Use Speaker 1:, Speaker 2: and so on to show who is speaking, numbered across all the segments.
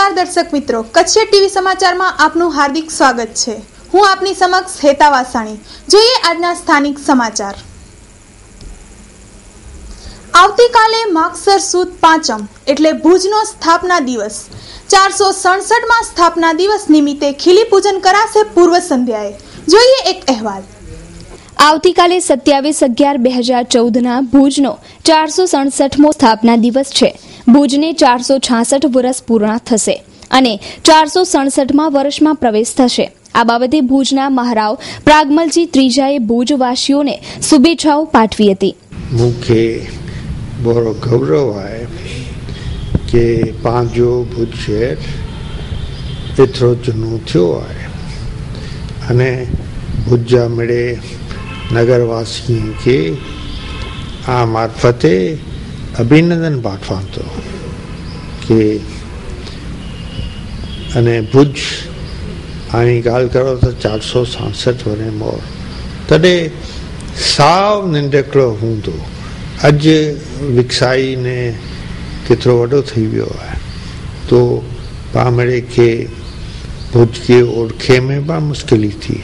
Speaker 1: નમસ્કાર દર્શક મિત્રો, કચ્છ ટીવી સમાચારમાં આપનું હાર્દિક સ્વાગત છે। હું આપની સમક્ષ હેતા વાસાણી। જોઈએ આજના સ્થાનિક સમાચાર। આવતીકાલે માગસર સુદ પાંચમ એટલે ભુજનો સ્થાપના દિવસ। 467માં સ્થાપના દિવસ નિમિત્તે ખીલી પૂજન કરાશે પૂર્વ સંધ્યાએ। જોઈએ એક અહેવાલ।
Speaker 2: આવતીકાલે 27/11/2014ના ભુજનો 467મો સ્થાપના દિવસ છે। ભુજને 466 વર્ષ પૂર્ણ થશે અને 467મા વર્ષમાં પ્રવેશ થશે। આ બાબતે ભુજના મહારાવ પ્રાગમલજી ત્રીજાએ ભુજવાસીઓને શુભેચ્છાઓ પાઠવી હતી।
Speaker 3: મુખ્ય બહુ ગૌરવ आहे કે पंहिंजो भुज शहर एतिरो जूनो थियो आहे अने भुज जा मिड़े नगरवासी खे आ मार्फते अभिनंदन पाठवां थो કે અને ભુજ આની ॻाल्हि करो त 467 वरे मोर तॾहिं साव नंढिकड़ो हूंदो अॼु विकसाई ने केतिरो वॾो थी वियो आहे तो पामड़े खे भुज खे ओळखे में बि मुश्किल थी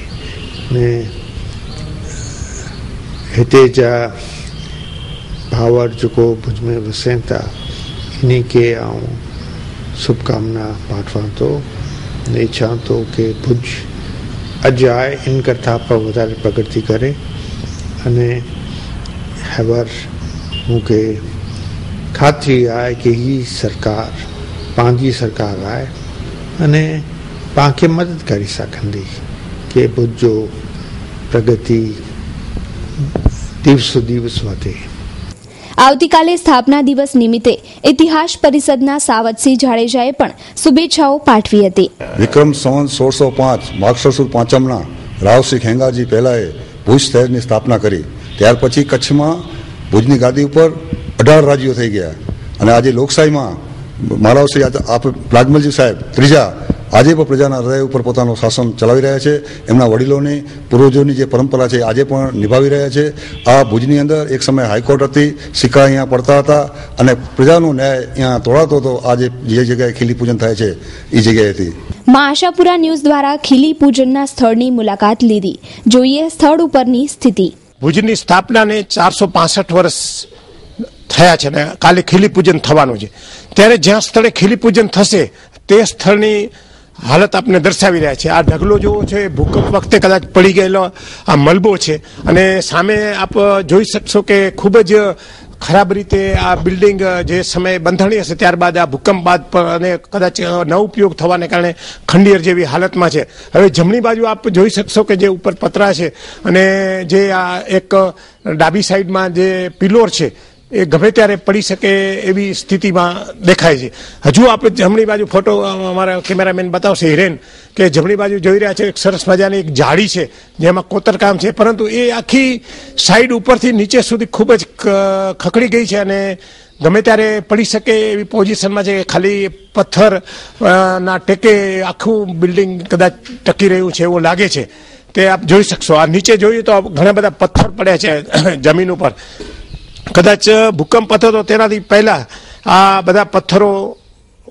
Speaker 3: ने हिते जा भावर जेको भुज में वसनि था इन के शुभकामना पाठवां थो ने चाह थो कि भुज अॼु आहे इन करता पर वधारे प्रगति करे अने हैवर मूंखे खातरी आहे कि ही सरकार पंहिंजी सरकार आहे अने पाण खे मदद करे सघंदी कि भुज जो प्रगति दिवसो दिवस वधे।
Speaker 2: આવતીકાલે સ્થાપના દિવસ નિમિત્તે ઇતિહાસ પરિષદના સાવતસિંહ જાડેજાએ પણ શુભેચ્છાઓ પાઠવી હતી।
Speaker 4: વિક્રમ સંવત 1605 માગસર સુદ પાંચમના રાવસિંહ ખેંગાજી પહેલાએ ભુજ શહેરની સ્થાપના કરી। ત્યાર પછી કચ્છમાં ભુજની ગાદી ઉપર 18 રાજ્યો થઈ ગયા અને આજે લોકશાહીમાં મહારાવશ્રી પ્રાગમલજી સાહેબ ત્રીજા આજે પણ પ્રજાના હૃદય ઉપર પોતાનું શાસન ચલાવી રહ્યા છે। એમના વડીલોની પૂર્વજોની જે પરંપરા છે આજે પણ નિભાવી રહ્યા છે। આ ભુજની અંદર એક સમય હાઈકોર્ટ હતી, સિક્કા અહીંયા પડતા હતા અને પ્રજાનો ન્યાય અહીંયા તોડાતો હતો। આજે જે જગ્યાએ ખીલી પૂજન થાય છે એ જગ્યાએ હતી।
Speaker 2: માં આશાપુરા ન્યૂઝ દ્વારા ખીલી પૂજનના સ્થળની મુલાકાત લીધી। જોઈએ સ્થળ ઉપરની સ્થિતિ।
Speaker 5: ભુજની સ્થાપનાને 465 વર્ષ થયા છે ને કાલે ખીલી પૂજન થવાનું છે ત્યારે જ્યાં સ્થળે ખીલી પૂજન થશે તે સ્થળની હાલત આપને દર્શાવી રહ્યા છે। આ ઢગલો જેવો છે ભૂકંપ વખતે કદાચ પડી ગયેલો આ મલબો છે અને સામે આપ જોઈ શકશો કે ખૂબ જ ખરાબ રીતે આ બિલ્ડિંગ જે સમયે બંધાણી હશે ત્યારબાદ આ ભૂકંપ બાદ અને કદાચ ન ઉપયોગ થવાને કારણે ખંડિયર જેવી હાલતમાં છે। હવે જમણી બાજુ આપ જોઈ શકશો કે જે ઉપર પતરા છે અને જે આ એક ડાબી સાઈડમાં જે પિલોર છે એ ગમે ત્યારે પડી શકે એવી સ્થિતિમાં દેખાય છે। હજુ આપણે જમણી બાજુ ફોટો અમારા કેમેરામેન બતાવશે હિરેન કે જમણી બાજુ જોઈ રહ્યા છે એક સરસ મજાની એક જાળી છે જેમાં કોતરકામ છે પરંતુ એ આખી સાઈડ ઉપરથી નીચે સુધી ખૂબ જ ખખડી ગઈ છે અને ગમે ત્યારે પડી શકે એવી પોઝિશનમાં છે કે ખાલી પથ્થર ના ટેકે આખું બિલ્ડિંગ કદાચ ટકી રહ્યું છે એવું લાગે છે તે આપ જોઈ શકશો। આ નીચે જોઈએ તો ઘણા બધા પથ્થર પડ્યા છે જમીન ઉપર। કદાચ ભૂકંપ હતો તો તેનાથી પહેલા આ બધા પથ્થરો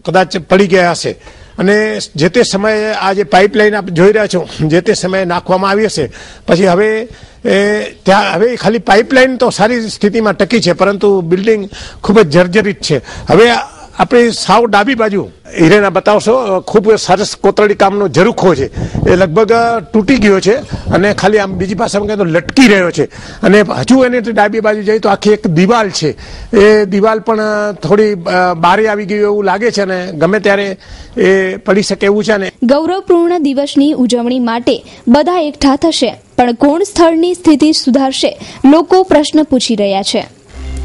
Speaker 5: કદાચ પડી ગયા હશે અને જે તે સમયે આ જે પાઇપલાઇન આપ જોઈ રહ્યા છો જે તે સમયે નાખવામાં આવી હશે પછી હવે ત્યાં હવે ખાલી પાઇપલાઇન તો સારી સ્થિતિમાં ટકી છે પરંતુ બિલ્ડિંગ ખૂબ જ જર્જરિત છે। હવે આપણે સાવ ડાબી બાજુ હિરેના બતાવશો ખૂબ સરસ કોતરણી કામનો ઝરૂખો છે એ લગભગ તૂટી ગયો છે અને ખાલી આમ બીજી ભાષામાં કહે તો લટકી રહ્યો છે અને હજુ એને ડાબી બાજુ જઈએ તો આખી એક દિવાલ છે એ દિવાલ પણ થોડી બારે આવી ગઈ એવું લાગે છે અને ગમે ત્યારે એ પડી શકે એવું છે ને।
Speaker 2: ગૌરવપૂર્ણ દિવસની ઉજવણી માટે બધા એકઠા થશે પણ કોણ સ્થળની સ્થિતિ સુધારશે લોકો પ્રશ્ન પૂછી રહ્યા છે।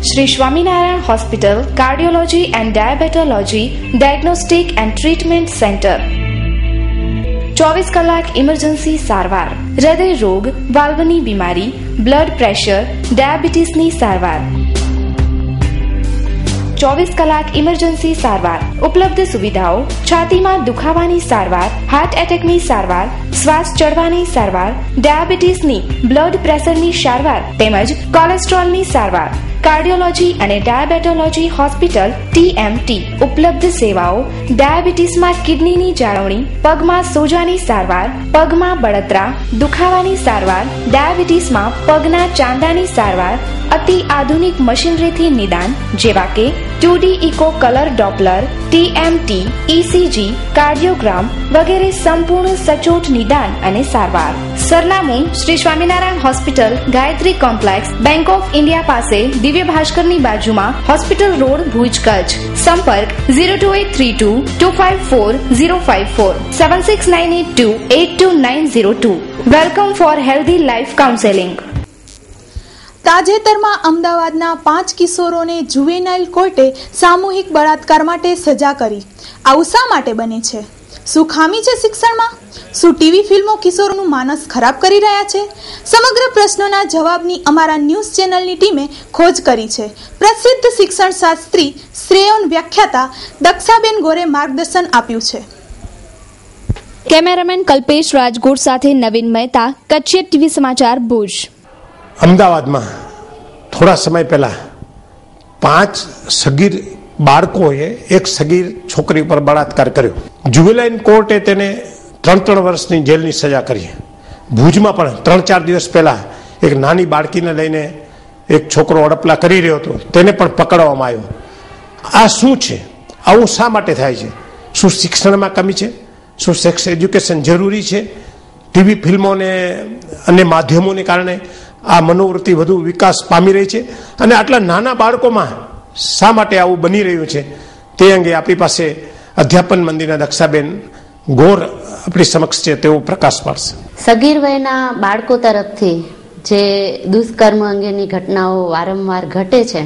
Speaker 6: Shri Swaminarayan hospital cardiology and diabetology diagnostic and treatment centre 24 કલાક ઇમરજન્સી સારવાર, હૃદય રોગ, વાલ્વની બીમારી, બ્લડ પ્રેશર, ડાયાબિટીસની સારવાર, 24 કલાક ઇમરજન્સી સારવાર, ઉપલબ્ધ સુવિધાઓ છાતીમાં દુખાવાની સારવાર, હાર્ટ એટેકની સારવાર, શ્વાસ ચડવાની સારવાર, ડાયાબિટીસની, બ્લડ પ્રેશરની સારવાર તેમજ કોલેસ્ટ્રોલની સારવાર. કાર્ડિયોલોજી અને ડાયાબેટોલોજી હોસ્પિટલ TMT ઉપલબ્ધ સેવાઓ: ડાયાબિટીસમાં કિડનીની જાળવણી, પગમાં સોજાની સારવાર, પગમાં બળતરા, દુખાવાની સારવાર, ડાયાબિટીસમાં પગના ચાંદાની સારવાર, અતિ આધુનિક મશીનરીથી નિદાન જેવા કે 2D echo colour Doppler, TMT, ECG, cardiogram વગેરે સંપૂર્ણ સચોટ નિદાન અને સારવાર. સરનામું: Shri Swaminarayan hospital, Gayatri complex, bank of India પાસે, દિવ્ય ભાસ્કરની બાજુમાં, હોસ્પિટલ રોડ, ભુજ, કચ્છ. સંપર્ક 02832 254 054 76982 82902. Welcome four healthy life counselling.
Speaker 1: તાજેતરમાં અમદાવાદના 5 કિશોરોને જુવેનાઇલ કોર્ટે સામૂહિક બળાત્કાર માટે સજા કરી. આવું શા માટે બને છે? શું ખામી છે શિક્ષણમાં? શું ટીવી ફિલ્મો કિશોરોનું માનસ ખરાબ કરી રહ્યા છે? સમગ્ર પ્રશ્નોના જવાબની અમારા ન્યૂઝ ચેનલની ટીમે ખોજ કરી છે. પ્રસિદ્ધ શિક્ષણ શાસ્ત્રી શ્રેયોન વ્યાખ્યાતા દક્ષાબેન ગોરે માર્ગદર્શન આપ્યું છે.
Speaker 2: કેમેરામેન કલ્પેશ રાજગોર સાથે નવીન મહેતા, કચ્છી ટીવી સમાચાર, ભુજ.
Speaker 5: અમદાવાદમાં થોડા સમય પહેલા 5 સગીર બાળકોએ એક સગીર છોકરી પર બળાત્કાર કર્યો. જુવેનાઇલ કોર્ટે તેને 3 વર્ષની જેલની સજા કરી. ભુજમાં પણ 3-4 દિવસ પહેલા એક નાની બાળકીને લઈને એક છોકરો અડપલા કરી રહ્યો હતો, તેને પણ પકડવામાં આવ્યો. આ શું છે? આવું શા માટે થાય છે? શું શિક્ષણમાં કમી છે? શું સેક્સ એજ્યુકેશન જરૂરી છે? ટીવી ફિલ્મોને અને માધ્યમોને કારણે આ મનોવૃત્તિ વધુ વિકાસ પામી રહી છે અને આટલા નાના બાળકોમાં શા માટે આવું બની રહ્યું છે તે અંગે આપણી પાસે અધ્યાપન મંદિરના દક્ષાબેન ગોર આપણી સમક્ષ છે, તેઓ પ્રકાશ પાડશે.
Speaker 7: સગીર વયના બાળકો તરફથી જે દુષ્કર્મ અંગેની ઘટનાઓ વારંવાર ઘટે છે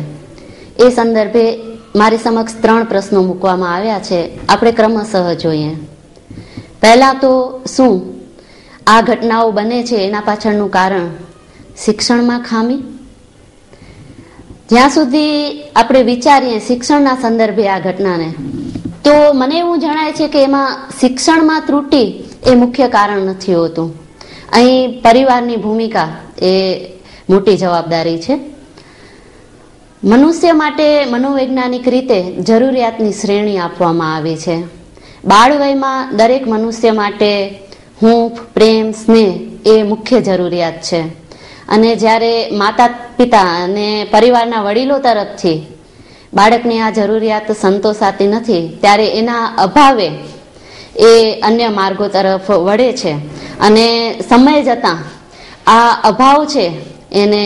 Speaker 7: એ સંદર્ભે મારી સમક્ષ 3 પ્રશ્નો મૂકવામાં આવ્યા છે. આપણે ક્રમશઃ જોઈએ. પહેલા તો શું આ ઘટનાઓ બને છે એના પાછળનું કારણ શિક્ષણમાં ખામી? જ્યાં સુધી આપણે વિચારીએ શિક્ષણના સંદર્ભે આ ઘટનાને, તો મને એવું જણાય છે કે એમાં શિક્ષણમાં ત્રુટિ એ મુખ્ય કારણ નથી હોતું. અહીં પરિવારની ભૂમિકા એ મોટી જવાબદારી છે. મનુષ્ય માટે મનોવૈજ્ઞાનિક રીતે જરૂરિયાતની શ્રેણી આપવામાં આવી છે. બાળવયમાં દરેક મનુષ્ય માટે હૂંફ, પ્રેમ, સ્નેહ એ મુખ્ય જરૂરિયાત છે. અને જ્યારે માતા પિતા અને પરિવારના વડીલો તરફથી બાળકની આ જરૂરિયાત સંતોષાતી નથી, ત્યારે એના અભાવે એ અન્ય માર્ગો તરફ વળે છે અને સમય જતાં આ અભાવ છે એને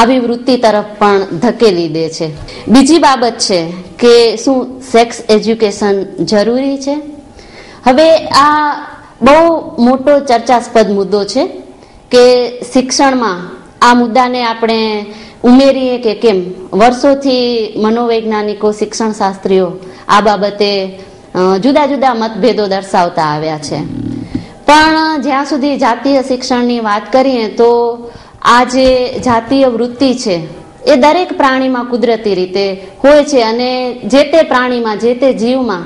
Speaker 7: આવી વૃત્તિ તરફ પણ ધકેલી દે છે. બીજી બાબત છે કે શું સેક્સ એજ્યુકેશન જરૂરી છે? હવે આ બહુ મોટો ચર્ચાસ્પદ મુદ્દો છે કે શિક્ષણમાં આ મુદ્દાને આપણે ઉમેરીએ કે કેમ. વર્ષોથી મનોવૈજ્ઞાનિકો, શિક્ષણ શાસ્ત્રીઓ આ બાબતે જુદા જુદા મતભેદો દર્શાવતા આવ્યા છે. પણ જ્યાં સુધી જાતીય શિક્ષણની વાત કરીએ તો આ જે જાતીય વૃત્તિ છે એ દરેક પ્રાણીમાં કુદરતી રીતે હોય છે અને જે તે પ્રાણીમાં, જે તે જીવમાં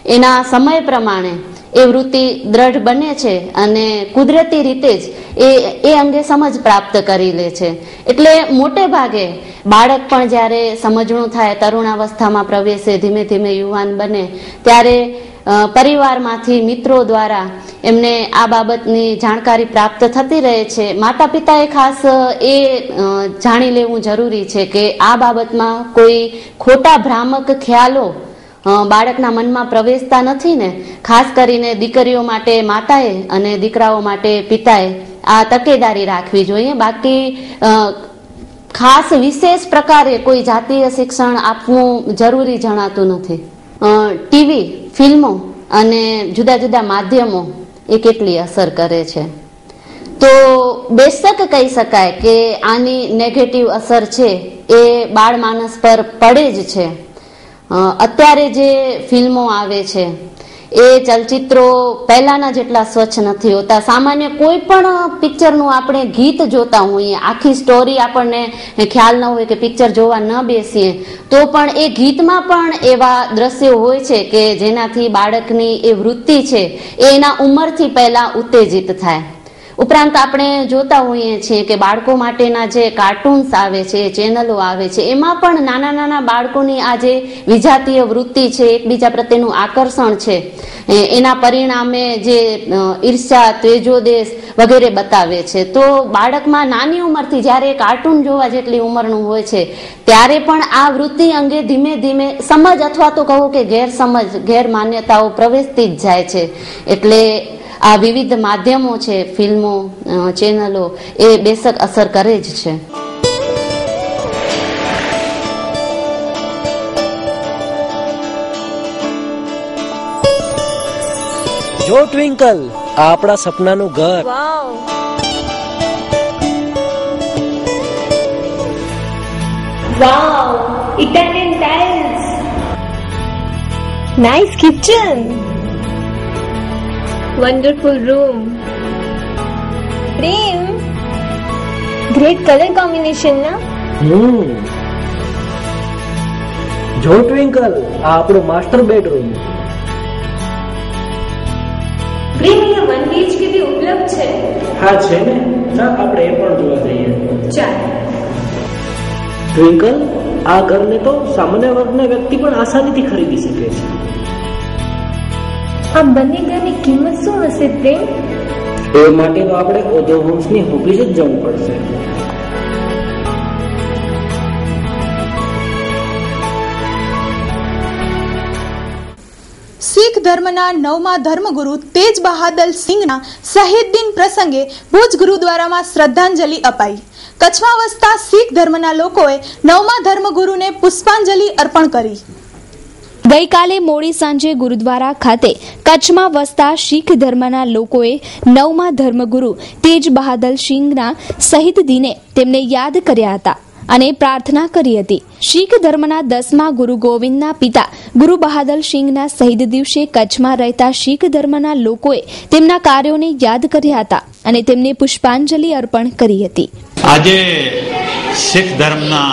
Speaker 7: એના સમય પ્રમાણે એ વૃત્તિ દ્રઢ બને છે અને કુદરતી રીતે જ એ અંગે સમજ પ્રાપ્ત કરી લે છે. એટલે મોટે ભાગે બાળક પણ જ્યારે સમજણું થાય, તરુણાવસ્થામાં પ્રવેશે, ધીમે ધીમે યુવાન બને, ત્યારે પરિવારમાંથી, મિત્રો દ્વારા એમને આ બાબતની જાણકારી પ્રાપ્ત થતી રહે છે. માતા પિતાએ ખાસ એ જાણી લેવું જરૂરી છે કે આ બાબતમાં કોઈ ખોટા ભ્રામક ખ્યાલો બાળકના મનમાં પ્રવેશતા નથી ને. ખાસ કરીને દીકરીઓ માટે માતાએ અને દીકરાઓ માટે પિતાએ આ તકેદારી રાખવી જોઈએ. બાકી ખાસ વિશેષ પ્રકારે કોઈ જાતીય શિક્ષણ આપવું જરૂરી જણાતું નથી. ટીવી, ફિલ્મો અને જુદા જુદા માધ્યમો એ કેટલી અસર કરે છે? તો બેશક કહી શકાય કે આની નેગેટિવ અસર છે એ બાળ માનસ પર પડે જ છે. અત્યારે જે ફિલ્મો આવે છે એ ચલચિત્રો પહેલાના જેટલા સ્વચ્છ નથી હોતા. સામાન્ય કોઈ પણ પિક્ચરનું આપણે ગીત જોતા હોઈએ, આખી સ્ટોરી આપણને ખ્યાલ ન હોય કે પિક્ચર જોવા ન બેસીએ તો પણ એ ગીતમાં પણ એવા દ્રશ્યો હોય છે કે જેનાથી બાળકની એ વૃત્તિ છે એ એના ઉંમરથી પહેલા ઉત્તેજિત થાય. ઉપરાંત આપણે જોતા હોઈએ છીએ કે બાળકો માટેના જે કાર્ટૂન્સ આવે છે, ચેનલો આવે છે, એમાં પણ નાના નાના બાળકોની આ જે વિજાતીય વૃત્તિ છે, એકબીજા પ્રત્યેનું આકર્ષણ છે, એના પરિણામે જે ઈર્ષ્યા, તેજોદેશ વગેરે બતાવે છે. તો બાળકમાં નાની ઉંમરથી જ્યારે કાર્ટૂન જોવા જેટલી ઉંમરનું હોય છે ત્યારે પણ આ વૃત્તિ અંગે ધીમે ધીમે સમજ અથવા તો કહો કે ગેરસમજ, ગેરમાન્યતાઓ પ્રવેશતી જ જાય છે. એટલે આ વિવિધ માધ્યમો છે, ફિલ્મો, ચેનલો, એ બેશક અસર કરે જ છે.
Speaker 8: જો ટ્વિંકલ, આ આપણા સપનાનું ઘર.
Speaker 9: Wow, Italian tiles, nice kitchen, wonderful room. Prem, great color combination na?
Speaker 8: જો ટ્વિંકલ, આ આપણો માસ્ટર બેડરૂમ.
Speaker 9: પ્રેમ, અહીંયા 1 BHK બી ઉપલબ્ધ છે?
Speaker 8: હા છે ને, ચાલ આપણે એ પણ જોવા જઈએ.
Speaker 9: ચાલ.
Speaker 8: ટ્વિંકલ, આ ઘરને તો સામાન્ય વર્ગના વ્યક્તિ પણ આસાનીથી ખરીદી શકે છે.
Speaker 9: આ બંને ઘરની કિંમત શું હશે પ્રેમ?
Speaker 8: એ માટે તો આપણે ઓધો હોમ્સની ઓફિસ જ જવું પડશે.
Speaker 1: શીખ ધર્મના 9મા ધર્મગુરુ તેજ બહાદર સિંઘના શહીદ દિન પ્રસંગે ભુજ ગુરુદ્વારામાં શ્રદ્ધાંજલિ અપાઈ. કચ્છમાં વસતા શીખ ધર્મના લોકોએ 9મા ધર્મગુરુને પુષ્પાંજલિ અર્પણ કરી.
Speaker 2: ગઈકાલે મોડી સાંજે ગુરુદ્વારા ખાતે કચ્છમાં વસતા શીખ ધર્મના લોકોએ 9મા ધર્મગુરુ તેજ બહાદર સિંઘના શહીદ દિને તેમને યાદ કર્યા હતા અને પ્રાર્થના કરી હતી. શીખ ધર્મના 10મા ગુરુ ગોવિંદના પિતા ગુરુ બહાદર સિંઘના શહીદ દિવસે કચ્છમાં રહેતા શીખ ધર્મના લોકોએ તેમના કાર્યોને યાદ કર્યા હતા અને તેમને પુષ્પાંજલિ અર્પણ કરી હતી.
Speaker 10: આજે શીખ ધર્મના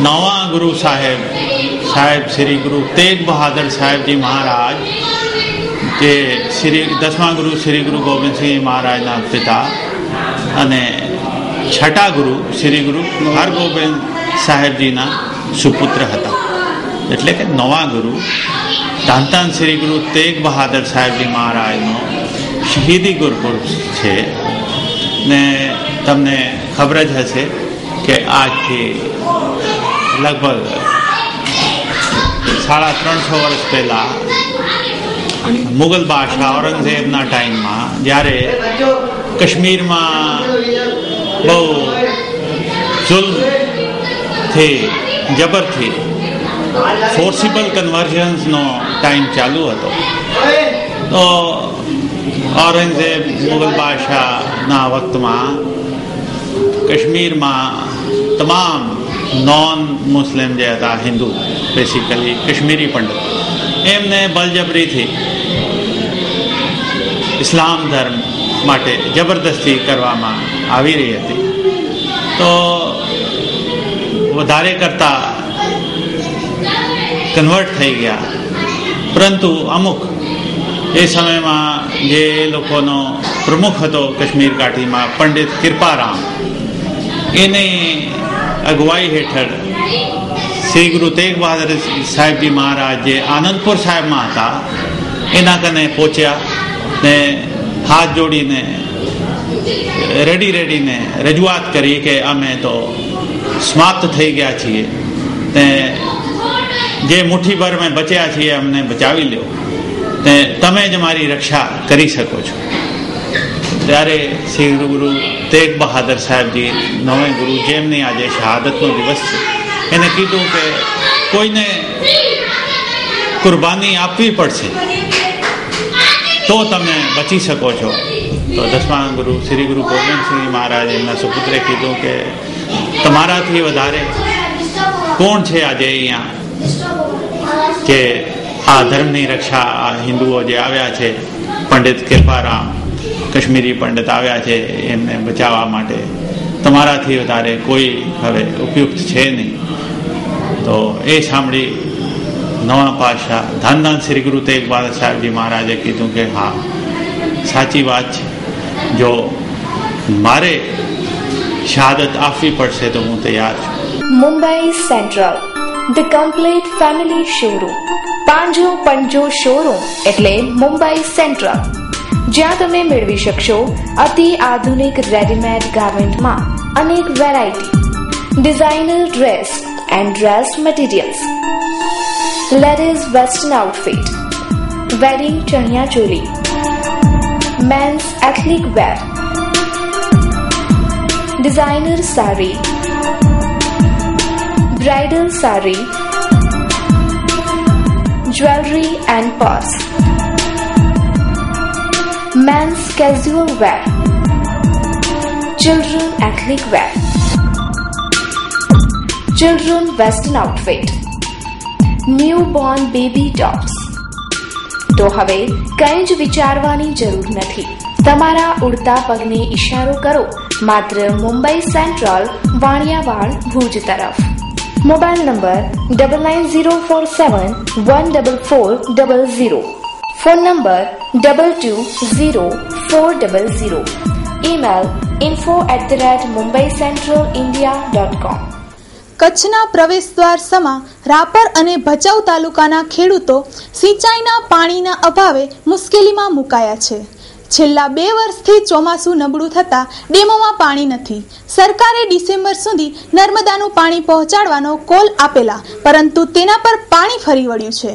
Speaker 10: 9મા ગુરુ સાહેબ શ્રી ગુરુ તેગ બહાદર સાહેબજી મહારાજ, જે 10મા ગુરુ શ્રી ગુરુ ગોવિંદસિંહ મહારાજના પિતા અને 6ઠા ગુરુ શ્રી ગુરુ હરગોબિંદ સાહેબજીના સુપુત્ર હતા. એટલે કે 9મા ગુરુ ધન શ્રી ગુરુ તેગ બહાદર સાહેબજી મહારાજનો શહીદી ગુરુપુરુષ છે. ને તમને ખબર જ હશે કે આજથી લગભગ 350 વર્ષ પહેલા મુગલ બાદશાહ ઔરંગઝેબના ટાઈમમાં જ્યારે કાશ્મીરમાં બહુ જુલ્મથી, જબરથી ફોર્સિબલ કન્વર્ઝન્સનો ટાઈમ ચાલુ હતો, તો ઔરંગઝેબ મુગલ બાદશાહના વખતમાં કાશ્મીરમાં તમામ નોન મુસ્લિમ જે હતા, હિન્દુ બેસિકલી કાશ્મીરી પંડિત, એમને બળજબરીથી ઇસ્લામ ધર્મ માટે જબરદસ્તી કરવામાં આવી રહી હતી. તો વધારે કરતાં કન્વર્ટ થઈ ગયા, પરંતુ અમુક એ સમયમાં જે લોકોનો પ્રમુખ હતો કાશ્મીર ઘાટીમાં, પંડિત કૃપારામ, એની અગવાઈ હેઠળ શ્રી ગુરુ તેગ બહાદર સાહેબજી મહારાજ જે આનંદપુર સાહેબમાં હતા એના કને પહોંચ્યા ને હાથ જોડીને રેડીને રજૂઆત કરી કે અમે તો સમાપ્ત થઈ ગયા છીએ ને જે મુઠ્ઠીભર અમે બચ્યા છીએ અમને બચાવી લ્યો ને તમે જ અમારી રક્ષા કરી શકો છો. ત્યારે શ્રી ગુરુ તેગ બહાદર સાહેબજી 9મે ગુરુ, જેમની આજે શહાદતનો દિવસ છે, એને કીધું કે કોઈને કુરબાની આપવી પડશે તો તમે બચી શકો છો. તો 10મા ગુરુ શ્રી ગુરુ ગોવિંદસિંહ મહારાજ એમના સુપુત્રે કીધું કે તમારાથી વધારે કોણ છે આજે અહીંયા કે આ ધર્મની રક્ષા આ હિન્દુઓ જે આવ્યા છે, પંડિત કૃપારામ કશ્મીરી પંડિત આવ્યા છે એમને બચાવવા માટે, તમારાથી વધારે કોઈ હવે ઉપયુક્ત છે નહીં. તો એ સાંભળી નવા પાતશાહ ધન ધન શ્રી ગુરુ તેગ બહાદર સાહેબજી મહારાજે કીધું કે હા સાચી વાત છે, જો મારે શહાદત આપવી પડશે તો હું તૈયાર છું.
Speaker 6: Mumbai Central, the complete family showroom. પાંજો પંજો શોરૂમ એટલે મુંબઈ સેન્ટ્રલ, જ્યાં તમે મેળવી શકશો અતિ આધુનિક રેડીમેડ ગાર્મેન્ટમાં અનેક variety, designer dress and dress materials, ladies western outfit, wedding chaniya choli, men's ethnic wear, designer sari, bridal sari, jewellery and purse, men's casual wear, children ethnic wear, children western outfit, new born baby tops. तो હવે કંઈ જ વિચારવાની જરૂર નથી. તમારા ઉડતા પગને ઈશારો કરો માત્ર મુંબઈ સેન્ટ્રલ, વાણિયાવાડ, ભુજ તરફ. Mobile number 9947144000, phone number 220400, email info@mumbaicentralindia.com.
Speaker 1: કચ્છના પ્રવેશદ્વાર સમા રાપર અને ભચાઉ તાલુકાના ખેડૂતો સિંચાઈના પાણીના અભાવે મુશ્કેલીમાં મુકાયા છે. છેલ્લા 2 વર્ષથી ચોમાસું નબળું થતા ડેમોમાં પાણી નથી. સરકારે ડિસેમ્બર સુધી નર્મદાનું પાણી પહોંચાડવાનો કોલ આપેલા, પરંતુ તેના પર પાણી ફરી વળ્યું છે.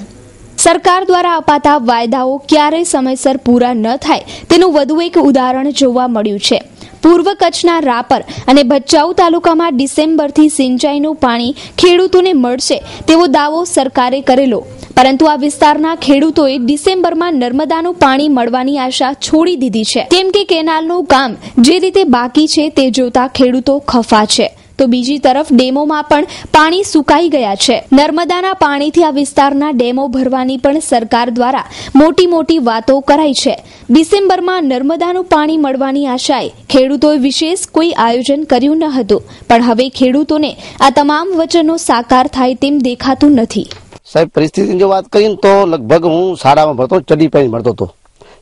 Speaker 2: સરકાર દ્વારા અપાતા વાયદાઓ ક્યારેય સમયસર પૂરા ન થાય તેનું વધુ એક ઉદાહરણ જોવા મળ્યું છે. પૂર્વ કચ્છના રાપર અને ભચાઉ તાલુકામાં ડિસેમ્બરથી સિંચાઈનું પાણી ખેડૂતોને મળશે તેવો દાવો સરકારે કરેલો, પરંતુ આ વિસ્તારના ખેડૂતોએ ડિસેમ્બરમાં નર્મદાનું પાણી મળવાની આશા છોડી દીધી છે. કેમ કે કેનાલનું કામ જે રીતે બાકી છે તે જોતા ખેડૂતો ખફા છે. તો બીજી તરફ ડેમોમાં પણ પાણી સુકાઈ ગયા છે. નર્મદાના પાણીથી આ વિસ્તારના ડેમો ભરવાની પણ સરકાર દ્વારા મોટી વાતો કરાઈ છે. ડિસેમ્બરમાં નર્મદાનું પાણી મળવાની આશાએ ખેડૂતોએ વિશેષ કોઈ આયોજન કર્યું ન હતું, પણ હવે ખેડૂતોને આ તમામ વચનો સાકાર થાય તેમ દેખાતું નથી.
Speaker 11: સાહેબ, પરિસ્થિતિની જો વાત કરીએ તો લગભગ હું શાળામાં ભણતો, ચડી પહેરી ભણતો હતો,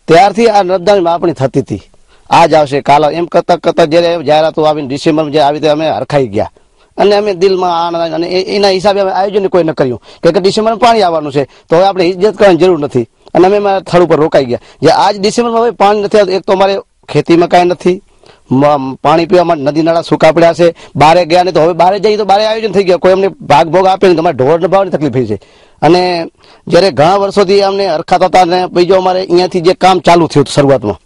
Speaker 11: ત્યારથી આ નર્મદાની માપણી થતી હતી. આજ આવશે કાલ એમ કરતા જયારે જાહેરાતો આવીને ડિસેમ્બર જે આવી અમે હરખાઈ ગયા અને અમે દિલમાં અને એના હિસાબે અમે આયોજન કોઈ ન કર્યું કે ડિસેમ્બરમાં પાણી આવવાનું છે તો હવે આપણે ઇજ્જત કરવાની જરૂર નથી અને અમે સ્થળ ઉપર રોકાઈ ગયા. જે આજ ડિસેમ્બરમાં હવે પાણી નથી આવતું, એક તો અમારે ખેતીમાં કાંઈ નથી, પાણી પીવા માટે નદી નાળા સૂકા પડ્યા છે, બારે ગયા નહીં તો હવે બારે જઈએ તો બારે આયોજન થઈ ગયા, કોઈ અમને ભાગ ભોગ આપે નહીં, તમારે ઢોર નભાવવાની તકલીફ થઈ છે. અને જયારે ઘણા વર્ષોથી અમને હરખાતા હતા અને બીજો અમારે અહીંયાથી જે કામ ચાલુ થયું હતું શરૂઆતમાં,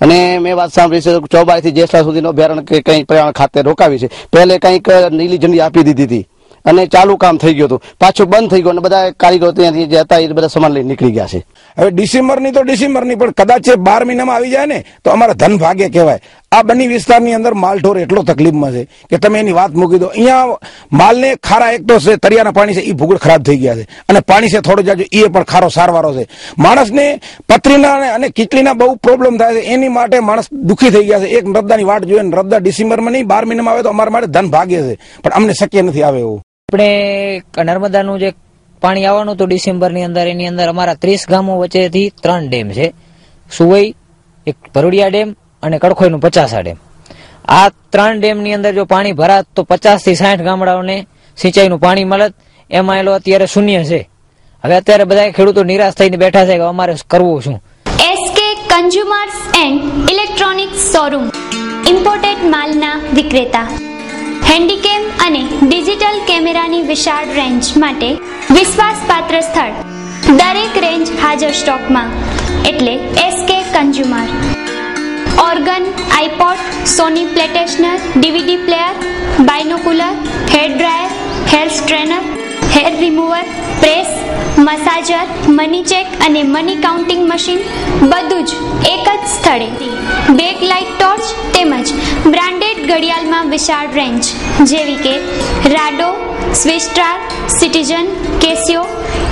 Speaker 11: અને મેં વાત સાંભળી છે 24 થી જેસલા સુધીનો અભયારણ્ય કંઈક પર્યાવરણ ખાતે રોકાવી છે. પહેલે કંઈક નીલી ઝંડી આપી દીધી હતી અને ચાલુ કામ થઈ ગયું હતું, પાછું બંધ થઈ ગયું અને બધા કારીગરો ત્યાંથી જે હતા એ બધા સામાન લઈને નીકળી ગયા છે.
Speaker 5: હવે ડિસેમ્બરની તો ડિસેમ્બરની પણ કદાચ 12 મહિનામાં આવી જાય ને તો અમારા ધન ભાગ્ય કહેવાય. આ બંને વિસ્તારની અંદર માલઢોર એટલો તકલીફમાં છે કે તમે એની વાત મૂકી દો. અહીંયા માલને ખારા એક તો છે, તરિયાના પાણી છે એ ભૂગોળ ખરાબ થઈ ગયા છે, અને પાણી છે થોડું જાજુ એ પણ ખારો સારવારો છે. માણસને પથરીના અને કીચલીના બહુ પ્રોબ્લેમ થાય છે, એની માટે માણસ દુઃખી થઈ ગયા છે. એક નર્મદાની વાટ જોઈએ, નર્મદા ડિસેમ્બરમાં નહીં 12 મહિનામાં આવે તો અમારા માટે ધન ભાગ્ય છે, પણ અમને શક્ય નથી આવે એવું.
Speaker 12: આપણે નર્મદાનું જે પાણી આવવાનું હતું ડિસેમ્બરની અંદર, એની અંદર અમારા 30 ગામો વચ્ચેથી 3 ડેમ છે, સુવઈ, એક ભરૂડિયા ડેમ અને કડખોઈનું 50 ડેમ. આ 3 ડેમની અંદર જો પાણી ભરાત તો 50 થી 60 ગામડાઓને સિંચાઈનું પાણી મળત. એમાં એલો અત્યારે શૂન્ય છે. હવે અત્યારે બધા ખેડૂતો નિરાશ થઈને બેઠા છે કે અમારે કરવું શું.
Speaker 13: SK consumers and electronics showroom, imported માલના વિક્રેતા, હેન્ડીકેમ અને ડિજિટલ કેમેરાની વિશાળ રેન્જ માટે વિશ્વાસપાત્ર સ્થળ. દરેક રેન્જ હાજર સ્ટોકમાં, એટલે SK consumer. Organ, iPod, Sony પ્લેટેશનર, DVD player, binocular, hair dryer, hair strainer, hair remover, press, massager, money check અને મની કાઉન્ટિંગ મશીન, બધું જ એક જ સ્થળે. બેક લાઇટ ટોર્ચ તેમજ બ્રાન્ડેડ ઘડિયાળમાં વિશાળ રેન્જ જેવી કે Rado, Swistar, Citizen, Casio,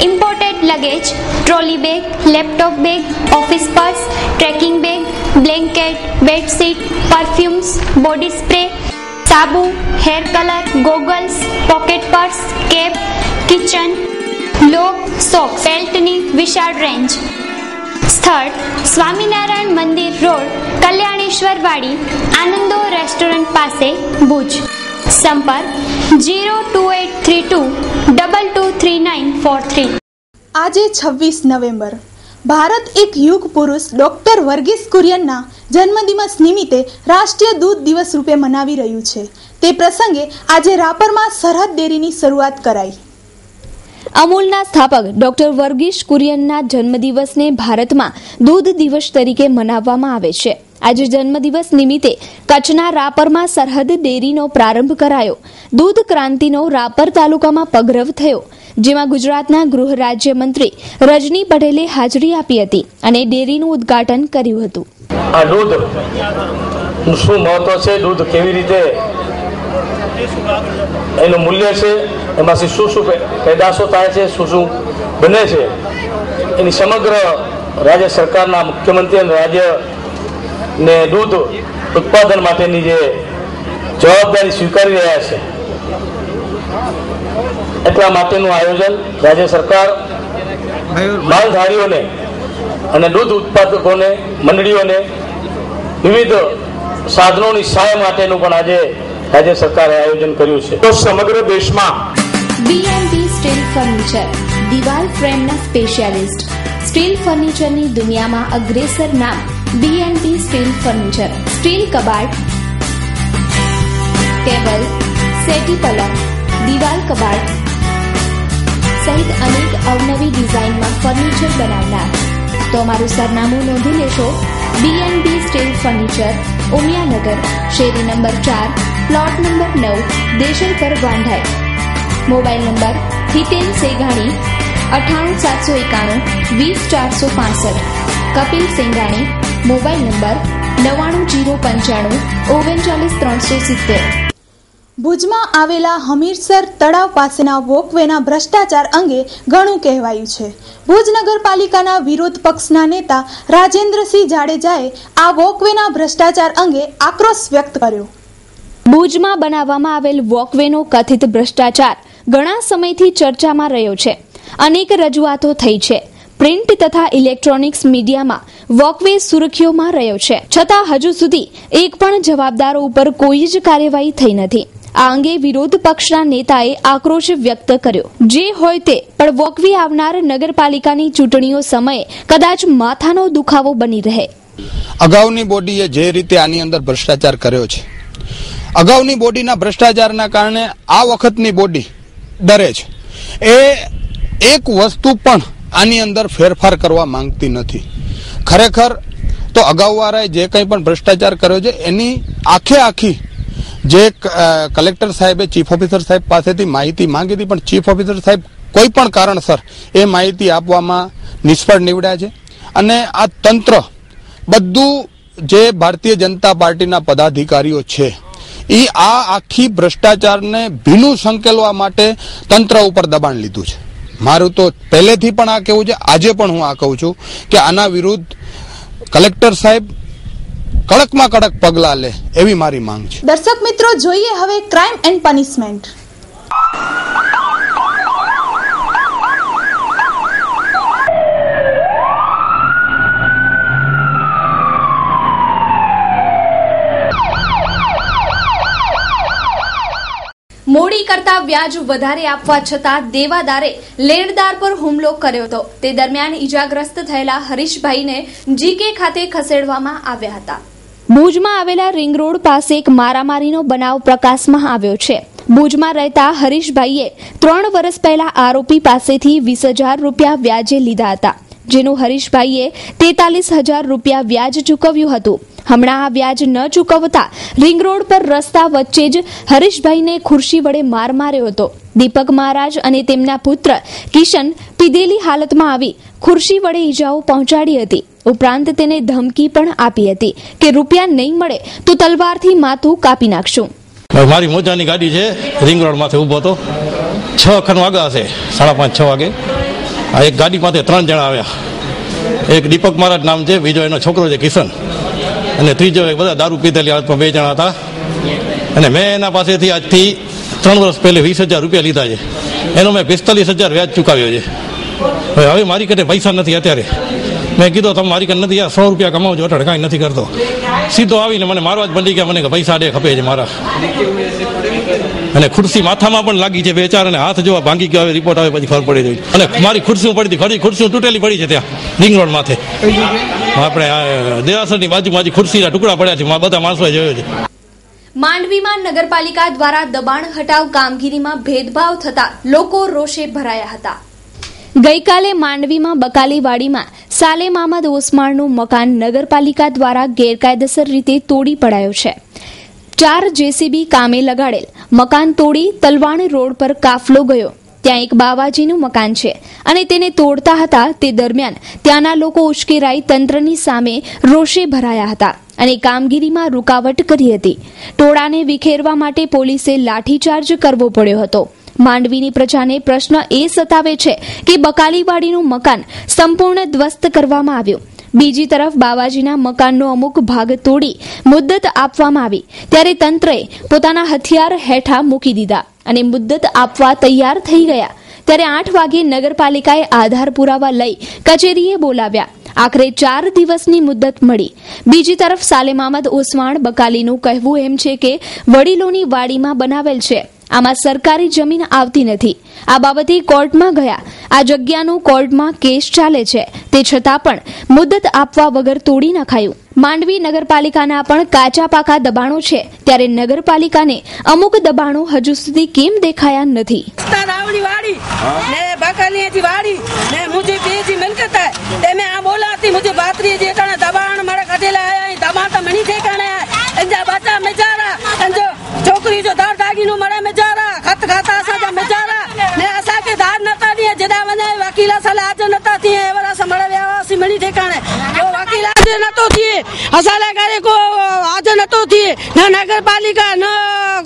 Speaker 13: imported luggage, trolley bag, laptop bag, office purse, trekking bag, blanket, bedsheet, perfumes, body spray, સાબુ, hair colour, goggles, pocket purse, cap, kitchen, લોક, socks, બેલ્ટની વિશાળ range. સ્થળ સ્વામિનારાયણ મંદિર road, Kalyaneshwar વાડી, આનંદો restaurant પાસે, ભુજ. સંપર્ક 02832223943.
Speaker 1: આજે 26 નવેમ્બર ભારત એક યુગ પુરુષ ડોક્ટર વર્ગીસ કુરિયનના જન્મદિવસ નિમિત્તે રાષ્ટ્રીય દૂધ દિવસ રૂપે મનાવી રહ્યું છે. તે પ્રસંગે આજે રાપરમાં સરહદ ડેરીની શરૂઆત કરાઈ.
Speaker 2: અમૂલના સ્થાપક ડોક્ટર વર્ગીસ કુરિયનના જન્મદિવસને ભારતમાં દૂધ દિવસ તરીકે મનાવવામાં આવે છે. આજે જન્મદિવસ નિમિત્તે કચ્છના રાપરમાં સરહદ ડેરીનો પ્રારંભ કરાયો. દૂધ ક્રાંતિનો રાપર તાલુકામાં પગરવ થયો, જેમાં ગુજરાતના ગૃહ રાજ્યમંત્રી રજની પટેલે હાજરી આપી હતી અને ડેરીનું ઉદ્ઘાટન કર્યું હતું.
Speaker 14: આ દૂધ શું મહત્વ છે, દૂધ કેવી રીતે એનું મૂલ્ય છે, એમાંથી શું શું પેદાશો થાય છે, શું શું બને છે, એની સમગ્ર રાજ્ય સરકારના મુખ્યમંત્રી અને રાજ્ય ને દૂધ ઉત્પાદન માટેની જે જવાબદારી સ્વીકારી રહ્યા છે, એટલા માટેનું આયોજન રાજ્ય સરકાર માલધારીઓને અને દૂધ ઉત્પાદકોને, મંડળીઓને વિવિધ સાધનોની સહાય માટેનું પણ આજે રાજ્ય સરકારે આયોજન કર્યું છે. તો સમગ્ર દેશમાં
Speaker 2: બીએનબી સ્ટીલ ફર્નિચર દિવાલ ફ્રેમના સ્પેશિયાલિસ્ટ. સ્ટીલ ફર્નિચરની દુનિયામાં અગ્રેસર નામ બીએનબી સ્ટીલ ફર્નિચર. સ્ટીલ કબાટ, ટેબલ, સેટી પલંગ, દિવાલ કબાટ સહિત અનેક અવનવી ડિઝાઇનમાં ફર્નિચર બનાવનાર. તો અમારું સરનામું નોંધી લેશો. બીએનબી સ્ટીલ ફર્નિચર, ઉમિયાનગર, શેરી number 4, plot number 9, Deshalpar, Vandhai. Mobile number Hiten Seghani 9871 20465. Kapil Sengani mobile number 99095 39
Speaker 1: ભુજમાં આવેલા હમીરસર તળાવ પાસેના વોકવેના ભ્રષ્ટાચાર અંગે ઘણું કહેવાયું છે. ભુજ નગરપાલિકાના વિરોધ પક્ષના નેતા રાજેન્દ્રસિંહ જાડેજાએ આ વોકવેના ભ્રષ્ટાચાર અંગે આક્રોશ વ્યક્ત કર્યો.
Speaker 2: ભુજમાં બનાવવામાં આવેલ વોકવેનો કથિત ભ્રષ્ટાચાર ઘણા સમયથી ચર્ચામાં રહ્યો છે. અનેક રજૂઆતો થઈ છે. પ્રિન્ટ તથા ઇલેક્ટ્રોનિક્સ મીડિયામાં વોકવે સુરખીઓમાં રહ્યો છે, છતાં હજુ સુધી એક પણ જવાબદારો ઉપર કોઈ જ કાર્યવાહી થઈ નથી. આ અંગે વિરોધ પક્ષના નેતાએ આક્રોશ વ્યક્ત કર્યો. જે હોય તે, પણ વોકવે આવનાર નગરપાલિકાની ચૂંટણીઓ સમયે કદાચ માથાનો દુખાવો બની રહે.
Speaker 15: અગાઉની બોડીએ જે રીતે આની અંદર ભ્રષ્ટાચાર કર્યો છે, અગાઉની બોડીના ભ્રષ્ટાચારના કારણે આ વખતની બોડી ડરે છે. એ એક વસ્તુ પણ આની અંદર ફેરફાર કરવા માંગતી નથી. ખરેખર તો અગાઉવાળાએ જે કંઈ પણ ભ્રષ્ટાચાર કર્યો છે એની આખી જે કલેક્ટર સાહેબે ચીફ ઓફિસર સાહેબ પાસેથી માહિતી માંગી હતી, પણ ચીફ ઓફિસર સાહેબ કોઈ પણ કારણસર એ માહિતી આપવામાં નિષ્ફળ નીવડ્યા છે. અને આ તંત્ર બધું જે ભારતીય જનતા પાર્ટીના પદાધિકારીઓ છે એ આ આખી ભ્રષ્ટાચારને ભીનું સંકેલવા માટે તંત્ર ઉપર દબાણ લીધું છે. મારું તો પહેલેથી પણ આ કહેવું છે, આજે પણ હું આ કહું છું કે આના વિરુદ્ધ કલેક્ટર સાહેબ કડકમાં કડક પગલાં લે એવી મારી માંગ છે.
Speaker 1: દર્શક મિત્રો, જોઈએ હવે ક્રાઇમ એન્ડ પનિશમેન્ટ.
Speaker 2: મોડી કરતા વ્યાજ વધારે આપવા છતાં દેવાદારે લેણદાર પર હુમલો કર્યો હતો. તે દરમિયાન ઈજાગ્રસ્ત થયેલા હરીશભાઈને જીકે ખાતે ખસેડવામાં આવ્યા હતા. ભુજમાં આવેલા રિંગ રોડ પાસે એક મારામારીનો બનાવ પ્રકાશમાં આવ્યો છે. ભુજમાં રહેતા હરીશભાઈએ 3 વર્ષ પહેલા આરોપી પાસેથી 20,000 રૂપિયા વ્યાજે લીધા હતા. જેનું હરીશભાઈએ 43,000 રૂપિયા વ્યાજ ચૂકવ્યું હતું. હમણાં આ વ્યાજ ન ચૂકવતા રિંગ રોડ પર રસ્તા વચ્ચે જ હરીશભાઈને ખુરશી વડે માર માર્યો હતો. દીપક મહારાજ અને તેમના પુત્ર કિશન પીધેલી હાલતમાં આવી ખુરશી વડે ઈજાઓ પહોંચાડી હતી. ઉપરાંત તેને ધમકી પણ આપી હતી કે રૂપિયા નહીં મળે તો તલવારથી માથું કાપી નાખશું.
Speaker 16: મારી મોજાની ગાડી છે, રિંગ રોડ માથે ઉભો હતો. 6 વાગ્યા હશે, 5:30 6 વાગે. આ એક ગાડી માથે 3 જણા આવ્યા. એક દીપક મહારાજ નામ છે, બીજો એનો છોકરો છે કિશન, અને ત્રીજો એક બધા દારૂ પીધેલી હાલતમાં 2 જણા હતા. અને મેં એના પાસેથી આજથી 3 વર્ષ પહેલે 20,000 રૂપિયા લીધા છે. એનો મેં 45,000 વ્યાજ ચૂકવ્યો છે. હવે મારી કને પૈસા નથી અત્યારે. મેં કીધું તમે મારી કને નથી, 100 રૂપિયા કમાવજો, અટડ કાંઈ નથી કરતો. સીધો આવીને મને મારવા જ બની ગયા. મને કે પૈસા દે ખપે છે મારા. અને ખુરશી માથામાં પણ લાગી છે બેચાર, અને હાથ જોવા ભાંગી ગયો. રિપોર્ટ આવે પછી ખબર પડી ગઈ. અને મારી ખુરશી પડી હતી, ખરી ખુરશી તૂટેલી પડી છે ત્યાં રિંગ રોડ માથે. આપણે દેરાસરની બાજુમાં ખુરશીના ટુકડા પડ્યા છે, બધા માણસોએ જોયો છે.
Speaker 2: માંડવીમાં નગરપાલિકા દ્વારા દબાણ હટાવ કામગીરીમાં ભેદભાવ થતા લોકો રોષે ભરાયા હતા. ગઈકાલે માંડવીમાં બકાલીવાડીમાં સાલેમ અહમદ ઓસમાણનું મકાન નગરપાલિકા દ્વારા ગેરકાયદેસર રીતે તોડી પડાયું છે. 4 જેસીબી કામે લગાડેલ મકાન તોડી તલવાણ રોડ પર કાફલો ગયો. ત્યાં એક બાવાજીનું મકાન છે અને તેને તોડતા હતા તે દરમિયાન ત્યાંના લોકો ઉશ્કેરાઈ તંત્રની સામે રોષે ભરાયા હતા અને કામગીરીમાં રૂકાવટ કરી હતી. ટોળાને વિખેરવા માટે પોલીસે લાઠીચાર્જ કરવો પડ્યો હતો. માંડવીની પ્રજાને પ્રશ્ન એ સતાવે છે કે બકાલીવાડીનું મકાન સંપૂર્ણ ધ્વસ્ત કરવામાં આવ્યું. બીજી તરફ બાવાજીના મકાનનો અમુક ભાગ તોડી મુદ્દત આપવામાં આવી ત્યારે તંત્રએ પોતાના હથિયાર હેઠા મૂકી દીધા અને મુદ્દત આપવા તૈયાર થઈ ગયા. ત્યારે 8 વાગે નગરપાલિકાએ આધાર પુરાવા લઈ કચેરીએ બોલાવ્યા. આખરે 4 દિવસની મુદ્દત મળી. બીજી તરફ સાલેમ અહમદ ઓસવાણ બકાલીનું કહેવું એમ છે કે વડીલોની વાડીમાં બનાવેલ છે, આમાં સરકારી જમીન આવતી નથી. આ બાબતે કોર્ટમાં ગયા. આ જગ્યાનો કોર્ટમાં કેસ ચાલે છે, તે છતાં પણ મુદ્દત આપવા વગર તોડી નખાયું. માંડવી નગરપાલિકાના પણ કાચા પાકા દબાણો છે, ત્યારે નગરપાલિકાને અમુક દબાણો હજુ સુધી કેમ દેખાયા નથી.
Speaker 17: छोकरी जो दार दागी नु मरे में जा रहा खत खाता असा जा में जा रहा ने असा के धार नता दिए जदा वने वकीला साले आज नता थिए एवरा समळे व्यावासी मणी ठेकाणे जो वकीला आज नतो थिए असाले करे को आज नतो थिए न नगर पालिका न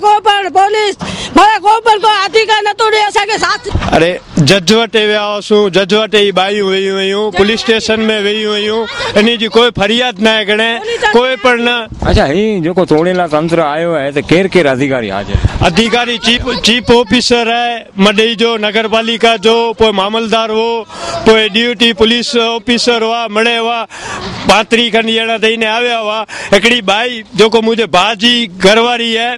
Speaker 17: को पण पुलिस मारे को पण को अधिकार नतो दे असा के साथ.
Speaker 18: अरे जजवटे व्यासु जजवटे बायू वयू पुलिस स्टेशन में वयू एनी जी कोई फरियाद ना गणे कोई पण न.
Speaker 19: अच्छा ही जो को तोड़ेला तंत्र आयो है तो केर केर अधिकारी हाजिर.
Speaker 18: अधिकारी चीफ ऑफिसर है मडई जो नगर पालिका जो कोई मामलदार हो कोई ड्यूटी पुलिस ऑफिसर हुआ मड़े हुआ 35 खंड जणा दईने आया हुआ. एकड़ी बाई जो को मुझे भाजी घरवारी है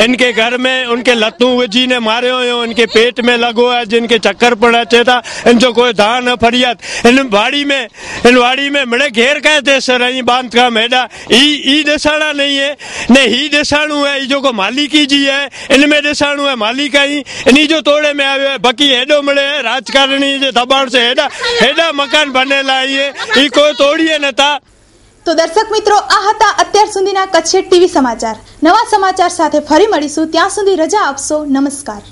Speaker 18: इनके घर में उनके लत्तू वजी ने मारे हो, इनके पेट में लगो है, जिनके चक्कर पण अचे था, इन जो कोई धान फरियाद इन वाड़ी में मड़े घेर कहते सर अही बांध का मेडा ई दसाना नहीं है ने ही दसाणु है जो को मालिकी जी है इनमें दसाणु है मालिका ही इन्हीं जो तोड़े में आयो है. बाकी हेडो मड़े है राजकारणी जे दबाण से हेडा मकान बनेला है ई कोई तोड़िए नता.
Speaker 1: તો દર્શક મિત્રો, આ હતા અત્યાર સુધીના કચ્છ ટીવી સમાચાર. નવા સમાચાર સાથે ફરી મળીશું, ત્યાં સુધી રજા આપશો. નમસ્કાર.